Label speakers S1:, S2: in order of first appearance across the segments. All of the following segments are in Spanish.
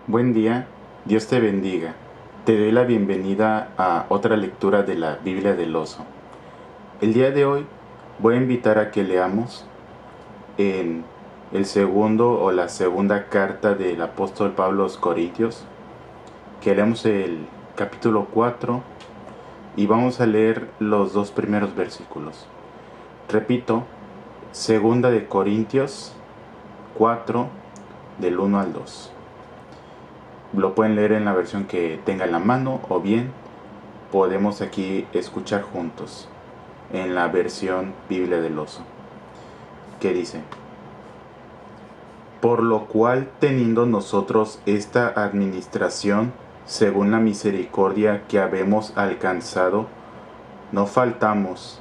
S1: Buen día, Dios te bendiga. Te doy la bienvenida a otra lectura de la Biblia del Oso. El día de hoy voy a invitar a que leamos en el segundo o la segunda carta del apóstol Pablo a los Corintios, que leamos el capítulo 4 y vamos a leer los dos primeros versículos. Repito, segunda de Corintios 4 del 1 al 2. Lo pueden leer en la versión que tengan la mano o bien podemos aquí escuchar juntos en la versión Biblia del Oso, que dice: por lo cual, teniendo nosotros esta administración, según la misericordia que habemos alcanzado, no faltamos,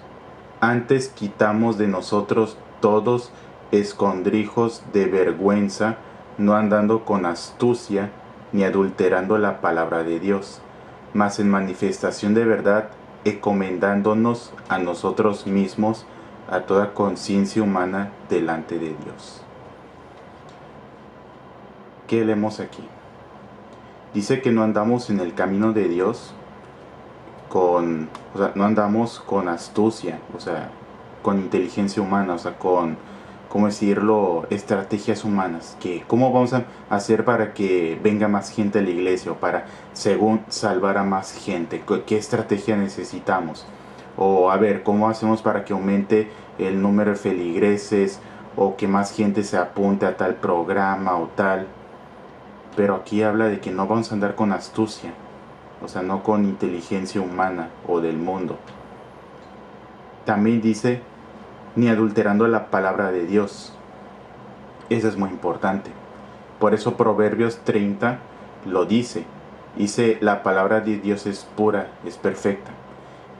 S1: antes quitamos de nosotros todos escondrijos de vergüenza, no andando con astucia, ni adulterando la palabra de Dios, mas en manifestación de verdad, encomendándonos a nosotros mismos a toda conciencia humana delante de Dios. ¿Qué leemos aquí? Dice que no andamos en el camino de Dios no andamos con astucia, con inteligencia humana, ¿cómo decirlo? Estrategias humanas. ¿Cómo vamos a hacer para que venga más gente a la iglesia o para, según, salvar a más gente? ¿Qué estrategia necesitamos? O a ver, ¿cómo hacemos para que aumente el número de feligreses o que más gente se apunte a tal programa o tal? Pero aquí habla de que no vamos a andar con astucia, no con inteligencia humana o del mundo. También dice, ni adulterando la palabra de Dios. Eso es muy importante. Por eso Proverbios 30 lo dice. Dice, la palabra de Dios es pura, es perfecta.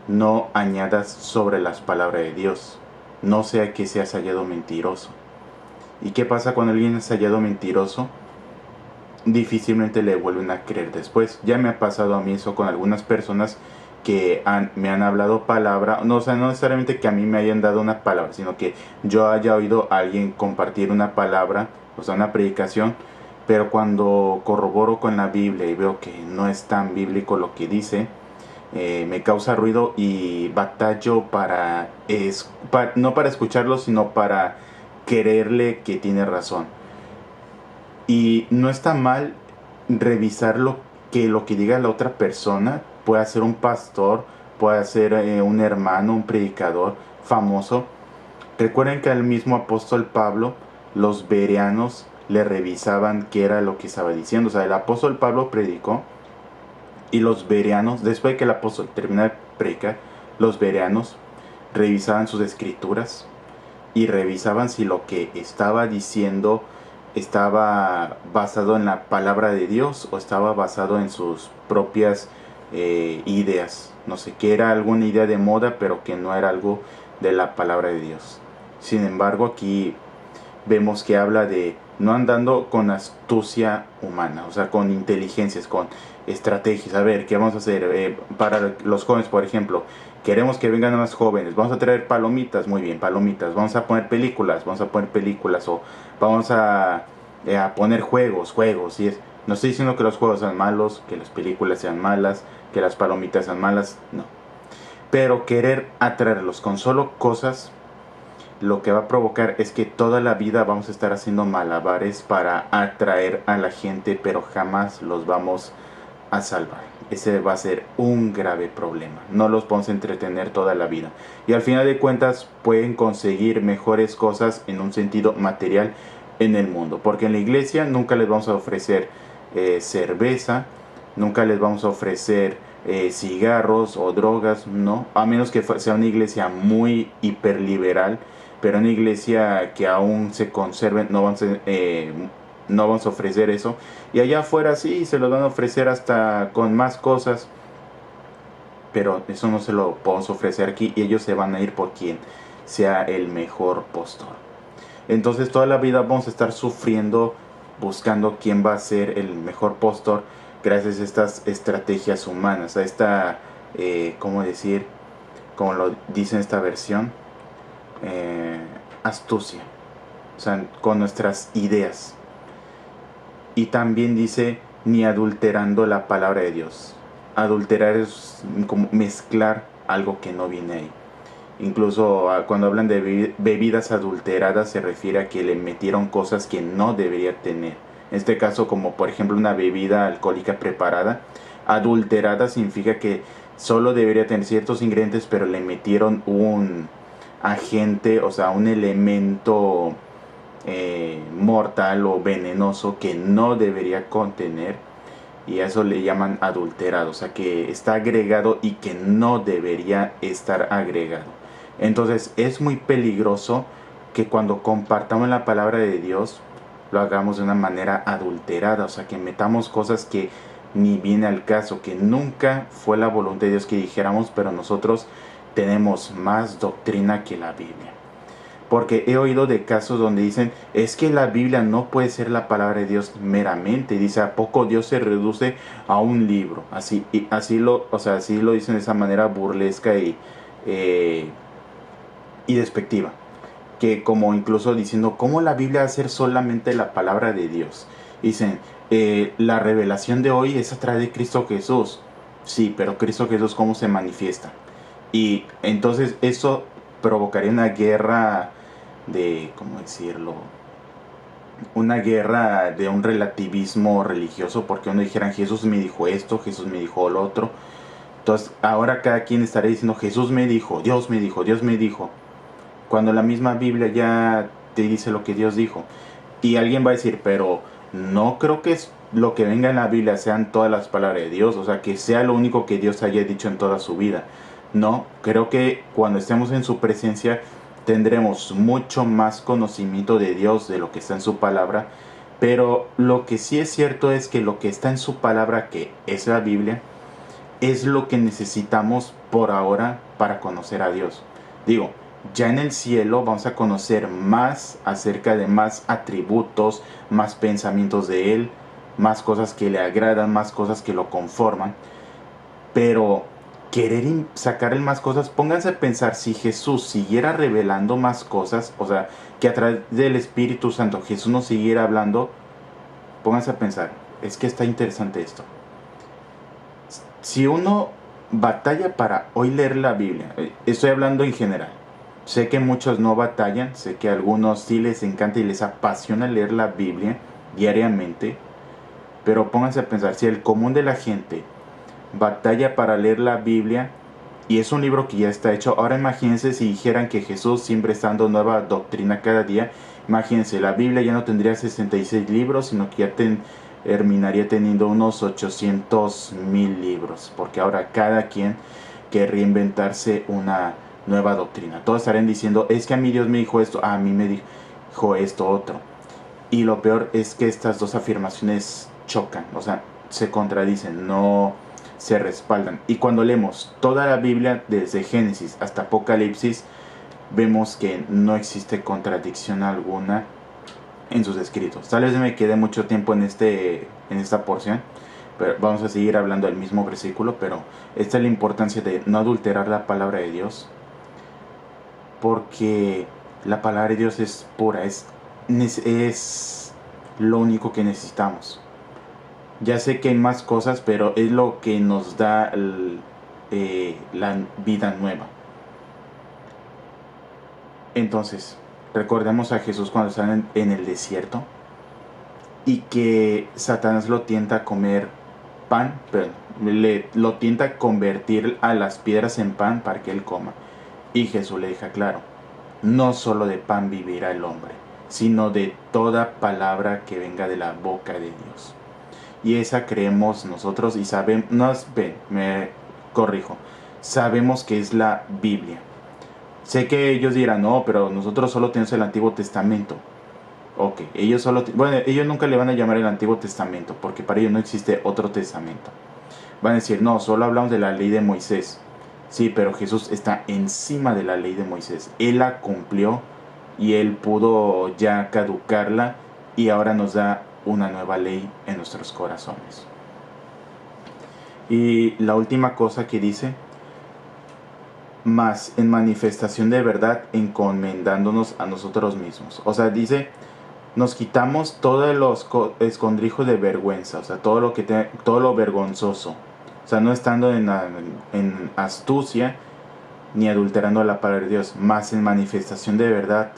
S1: No añadas sobre las palabras de Dios. No sea que seas hallado mentiroso. ¿Y qué pasa cuando alguien es hallado mentiroso? Difícilmente le vuelven a creer después. Ya me ha pasado a mí eso con algunas personas que me han hablado palabra, no necesariamente que a mí me hayan dado una palabra, sino que yo haya oído a alguien compartir una palabra, una predicación, pero cuando corroboro con la Biblia y veo que no es tan bíblico lo que dice, me causa ruido y batallo no para escucharlo, sino para creerle que tiene razón. Y no está mal revisar lo que diga la otra persona. Puede ser un pastor, puede ser un hermano, un predicador famoso. Recuerden que al mismo apóstol Pablo, los bereanos le revisaban qué era lo que estaba diciendo. El apóstol Pablo predicó y los bereanos, después de que el apóstol terminara de predicar, los bereanos revisaban sus escrituras y revisaban si lo que estaba diciendo estaba basado en la palabra de Dios o estaba basado en sus propias ideas. No sé, que era alguna idea de moda, pero que no era algo de la palabra de Dios. Sin embargo, aquí vemos que habla de no andando con astucia humana, con inteligencias, con estrategias. A ver, ¿qué vamos a hacer? Para los jóvenes, por ejemplo, queremos que vengan más jóvenes, vamos a traer palomitas, muy bien, palomitas, vamos a poner películas, o vamos a poner juegos, no estoy diciendo que los juegos sean malos, que las películas sean malas, que las palomitas sean malas, no. Pero querer atraerlos con solo cosas, lo que va a provocar es que toda la vida vamos a estar haciendo malabares para atraer a la gente, pero jamás los vamos a salvar. Ese va a ser un grave problema. No los podemos entretener toda la vida. Y al final de cuentas pueden conseguir mejores cosas en un sentido material en el mundo. Porque en la iglesia nunca les vamos a ofrecer cerveza, nunca les vamos a ofrecer cigarros o drogas, no. A menos que sea una iglesia muy hiperliberal, pero una iglesia que aún se conserve, no vamos a ofrecer eso. Y allá afuera sí, se lo van a ofrecer hasta con más cosas, pero eso no se lo podemos ofrecer aquí y ellos se van a ir por quien sea el mejor postor. Entonces toda la vida vamos a estar sufriendo buscando quién va a ser el mejor postor gracias a estas estrategias humanas, a esta, ¿cómo decir? Como lo dice en esta versión, astucia, con nuestras ideas. Y también dice, ni adulterando la palabra de Dios. Adulterar es como mezclar algo que no viene ahí. Incluso cuando hablan de bebidas adulteradas se refiere a que le metieron cosas que no debería tener. En este caso, como por ejemplo una bebida alcohólica preparada, adulterada significa que solo debería tener ciertos ingredientes, pero le metieron un agente, o sea, un elemento mortal o venenoso que no debería contener, y a eso le llaman adulterado, o sea, que está agregado y que no debería estar agregado. Entonces es muy peligroso que cuando compartamos la palabra de Dios lo hagamos de una manera adulterada, o sea, que metamos cosas que ni viene al caso, que nunca fue la voluntad de Dios que dijéramos, pero nosotros tenemos más doctrina que la Biblia. Porque he oído de casos donde dicen, es que la Biblia no puede ser la palabra de Dios meramente. Dice, ¿a poco Dios se reduce a un libro? Así lo dicen de esa manera burlesca y despectiva. Que como incluso diciendo, ¿cómo la Biblia va a ser solamente la palabra de Dios? Dicen, la revelación de hoy es a través de Cristo Jesús. Sí, pero Cristo Jesús, ¿cómo se manifiesta? Y entonces eso provocaría una guerra de, ¿cómo decirlo? Una guerra de un relativismo religioso, porque uno dijera, Jesús me dijo esto, Jesús me dijo lo otro. Entonces ahora cada quien estará diciendo, Jesús me dijo, Dios me dijo, Dios me dijo, cuando la misma Biblia ya te dice lo que Dios dijo. Y alguien va a decir, pero no creo que lo que venga en la Biblia sean todas las palabras de Dios, o sea, que sea lo único que Dios haya dicho en toda su vida. No, creo que cuando estemos en su presencia tendremos mucho más conocimiento de Dios, de lo que está en su palabra. Pero lo que sí es cierto es que lo que está en su palabra, que es la Biblia, es lo que necesitamos por ahora para conocer a Dios. Digo, ya en el cielo vamos a conocer más acerca de más atributos, más pensamientos de Él, más cosas que le agradan, más cosas que lo conforman. Pero querer sacar más cosas, pónganse a pensar, si Jesús siguiera revelando más cosas, o sea, que a través del Espíritu Santo Jesús nos siguiera hablando, pónganse a pensar, es que está interesante esto. Si uno batalla para hoy leer la Biblia, estoy hablando en general, sé que muchos no batallan, sé que a algunos sí les encanta y les apasiona leer la Biblia diariamente, pero pónganse a pensar, si el común de la gente batalla para leer la Biblia y es un libro que ya está hecho, ahora imagínense si dijeran que Jesús siempre está dando nueva doctrina cada día. Imagínense, la Biblia ya no tendría 66 libros, sino que ya terminaría teniendo unos 800,000 libros, porque ahora cada quien querría inventarse una nueva doctrina. Todos estarían diciendo, es que a mí Dios me dijo esto, a mí me dijo esto otro. Y lo peor es que estas dos afirmaciones chocan, o sea, se contradicen, no se respaldan. Y cuando leemos toda la Biblia, desde Génesis hasta Apocalipsis, vemos que no existe contradicción alguna en sus escritos. Tal vez me quedé mucho tiempo en esta porción, pero vamos a seguir hablando del mismo versículo. Pero esta es la importancia de no adulterar la palabra de Dios, porque la palabra de Dios es pura, es lo único que necesitamos. Ya sé que hay más cosas, pero es lo que nos da la vida nueva. Entonces, recordemos a Jesús cuando está en el desierto y que Satanás lo tienta a comer pan, pero lo tienta a convertir a las piedras en pan para que él coma. Y Jesús le deja claro, no solo de pan vivirá el hombre, sino de toda palabra que venga de la boca de Dios. Y esa creemos nosotros y sabemos, sabemos que es la Biblia. Sé que ellos dirán, no, pero nosotros solo tenemos el Antiguo Testamento. Ok, ellos nunca le van a llamar el Antiguo Testamento, porque para ellos no existe otro testamento. Van a decir, no, solo hablamos de la ley de Moisés. Sí, pero Jesús está encima de la ley de Moisés. Él la cumplió y Él pudo ya caducarla y ahora nos da una nueva ley en nuestros corazones. Y la última cosa que dice, más en manifestación de verdad, encomendándonos a nosotros mismos. O sea, dice, nos quitamos todos los escondrijos de vergüenza, o sea, todo lo vergonzoso. O sea, no estando en astucia ni adulterando la palabra de Dios, más en manifestación de verdad,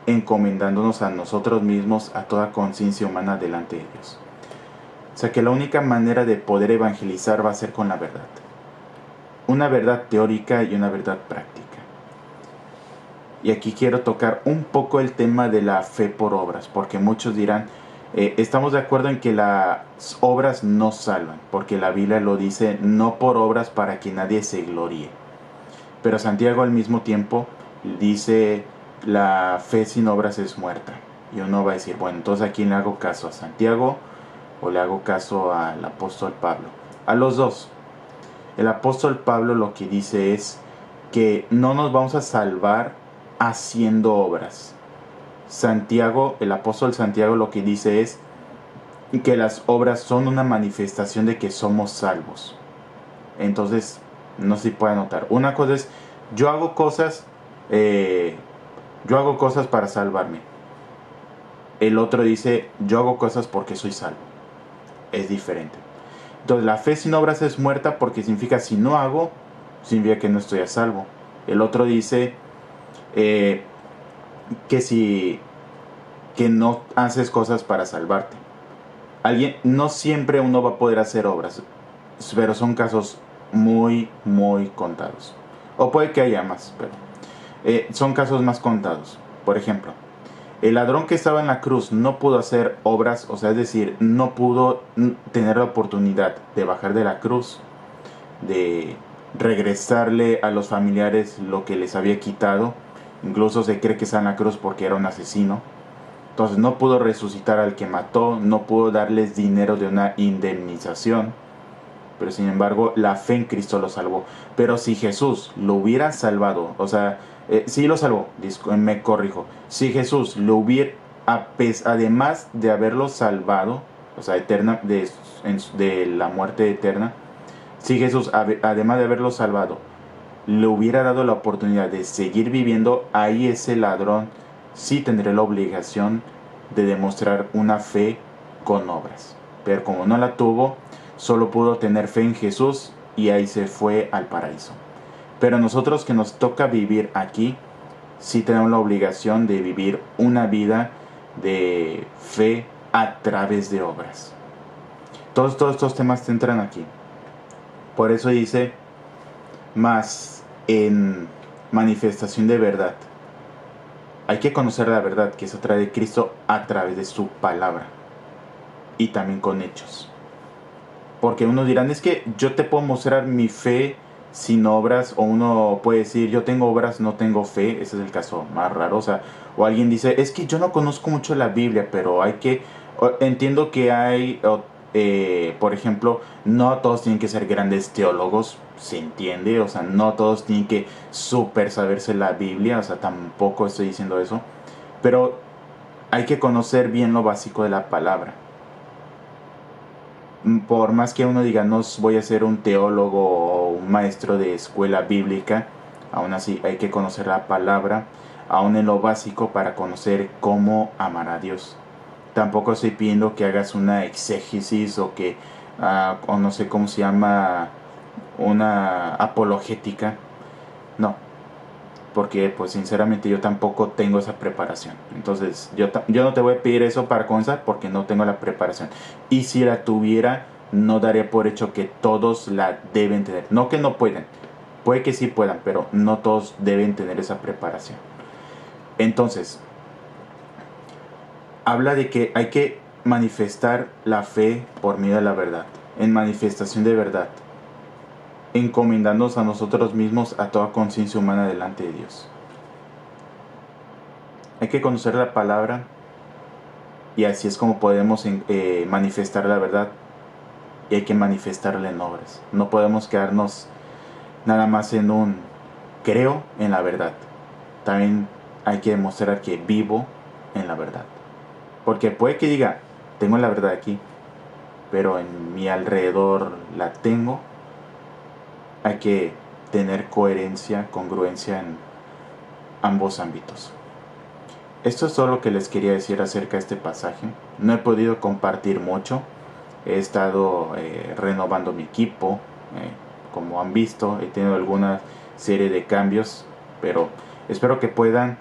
S1: encomendándonos a nosotros mismos, a toda conciencia humana delante de Dios. O sea, que la única manera de poder evangelizar va a ser con la verdad. Una verdad teórica y una verdad práctica. Y aquí quiero tocar un poco el tema de la fe por obras, porque muchos dirán, estamos de acuerdo en que las obras no salvan, porque la Biblia lo dice, no por obras para que nadie se gloríe. Pero Santiago al mismo tiempo dice, la fe sin obras es muerta. Y uno va a decir, bueno, entonces ¿a quién le hago caso? ¿A Santiago o le hago caso al apóstol Pablo? A los dos. El apóstol Pablo lo que dice es que no nos vamos a salvar haciendo obras. Santiago, el apóstol Santiago lo que dice es que las obras son una manifestación de que somos salvos. Entonces, no sé si puede notar. Una cosa es, yo hago cosas para salvarme. El otro dice, yo hago cosas porque soy salvo. Es diferente. Entonces, la fe sin obras es muerta porque significa si no hago, significa que no estoy a salvo. El otro dice que no haces cosas para salvarte. No siempre uno va a poder hacer obras, pero son casos muy, muy contados. O puede que haya más, pero son casos más contados. Por ejemplo, el ladrón que estaba en la cruz no pudo hacer obras, o sea, es decir, no pudo tener la oportunidad de bajar de la cruz, de regresarle a los familiares lo que les había quitado. Incluso se cree que está en la cruz porque era un asesino. Entonces no pudo resucitar al que mató, no pudo darles dinero de una indemnización. Pero sin embargo, la fe en Cristo lo salvó. Pero si Jesús lo hubiera salvado, o sea, sí lo salvó, me corrijo. Si Jesús lo hubiera, además de haberlo salvado, o sea, de la muerte eterna, si Jesús, además de haberlo salvado, le hubiera dado la oportunidad de seguir viviendo, ahí ese ladrón sí tendría la obligación de demostrar una fe con obras. Pero como no la tuvo, solo pudo tener fe en Jesús y ahí se fue al paraíso. Pero nosotros que nos toca vivir aquí, sí tenemos la obligación de vivir una vida de fe a través de obras. Todos estos temas entran aquí. Por eso dice, más en manifestación de verdad. Hay que conocer la verdad que se trae de Cristo a través de su palabra y también con hechos. Porque unos dirán, es que yo te puedo mostrar mi fe sin obras, o uno puede decir, yo tengo obras, no tengo fe. Ese es el caso más raro. O alguien dice, es que yo no conozco mucho la Biblia, pero entiendo que hay, por ejemplo, no todos tienen que ser grandes teólogos, se entiende, o sea, no todos tienen que súper saberse la Biblia, o sea, tampoco estoy diciendo eso, pero hay que conocer bien lo básico de la palabra. Por más que uno diga, no voy a ser un teólogo o un maestro de escuela bíblica, aún así hay que conocer la palabra, aún en lo básico, para conocer cómo amar a Dios. Tampoco estoy pidiendo que hagas una exégesis o que, o no sé cómo se llama, una apologética. No, porque pues sinceramente yo tampoco tengo esa preparación. Entonces yo no te voy a pedir eso para comenzar porque no tengo la preparación. Y si la tuviera, no daría por hecho que todos la deben tener. No que no pueden, puede que sí puedan, pero no todos deben tener esa preparación. Entonces, habla de que hay que manifestar la fe por medio de la verdad, en manifestación de verdad, encomendándonos a nosotros mismos, a toda conciencia humana delante de Dios. Hay que conocer la palabra y así es como podemos manifestar la verdad, y hay que manifestarla en obras. No podemos quedarnos nada más en un creo en la verdad. También hay que demostrar que vivo en la verdad. Porque puede que diga, tengo la verdad aquí, pero en mi alrededor la tengo. Hay que tener coherencia, congruencia en ambos ámbitos. Esto es todo lo que les quería decir acerca de este pasaje. No he podido compartir mucho. He estado renovando mi equipo. Como han visto, he tenido alguna serie de cambios, pero espero que puedan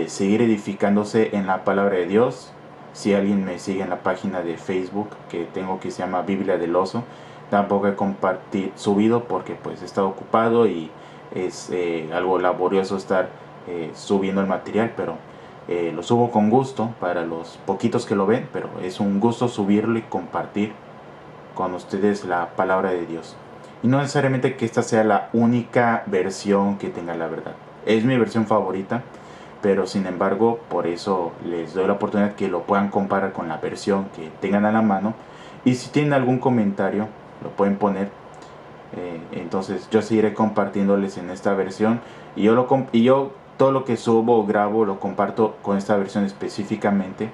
S1: seguir edificándose en la palabra de Dios. Si alguien me sigue en la página de Facebook que tengo, que se llama Biblia del Oso, tampoco he subido porque pues he estado ocupado y es algo laborioso estar subiendo el material, pero lo subo con gusto para los poquitos que lo ven, pero es un gusto subirlo y compartir con ustedes la palabra de Dios. Y no necesariamente que esta sea la única versión que tenga la verdad. Es mi versión favorita, pero sin embargo, por eso les doy la oportunidad que lo puedan comparar con la versión que tengan a la mano. Y si tienen algún comentario, lo pueden poner. Entonces yo seguiré compartiéndoles en esta versión. Y yo todo lo que subo o grabo lo comparto con esta versión específicamente,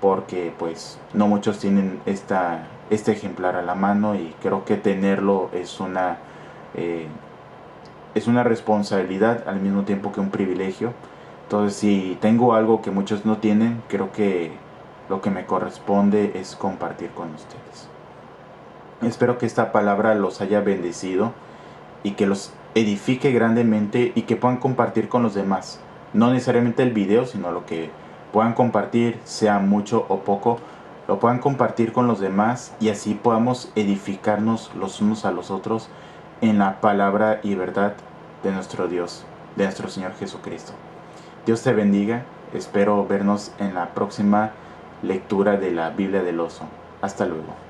S1: porque pues no muchos tienen este ejemplar a la mano, y creo que tenerlo es una responsabilidad al mismo tiempo que un privilegio. Entonces, si tengo algo que muchos no tienen, creo que lo que me corresponde es compartir con ustedes. Espero que esta palabra los haya bendecido y que los edifique grandemente, y que puedan compartir con los demás. No necesariamente el video, sino lo que puedan compartir, sea mucho o poco, lo puedan compartir con los demás, y así podamos edificarnos los unos a los otros en la palabra y verdad de nuestro Dios, de nuestro Señor Jesucristo. Dios te bendiga. Espero vernos en la próxima lectura de la Biblia del Oso. Hasta luego.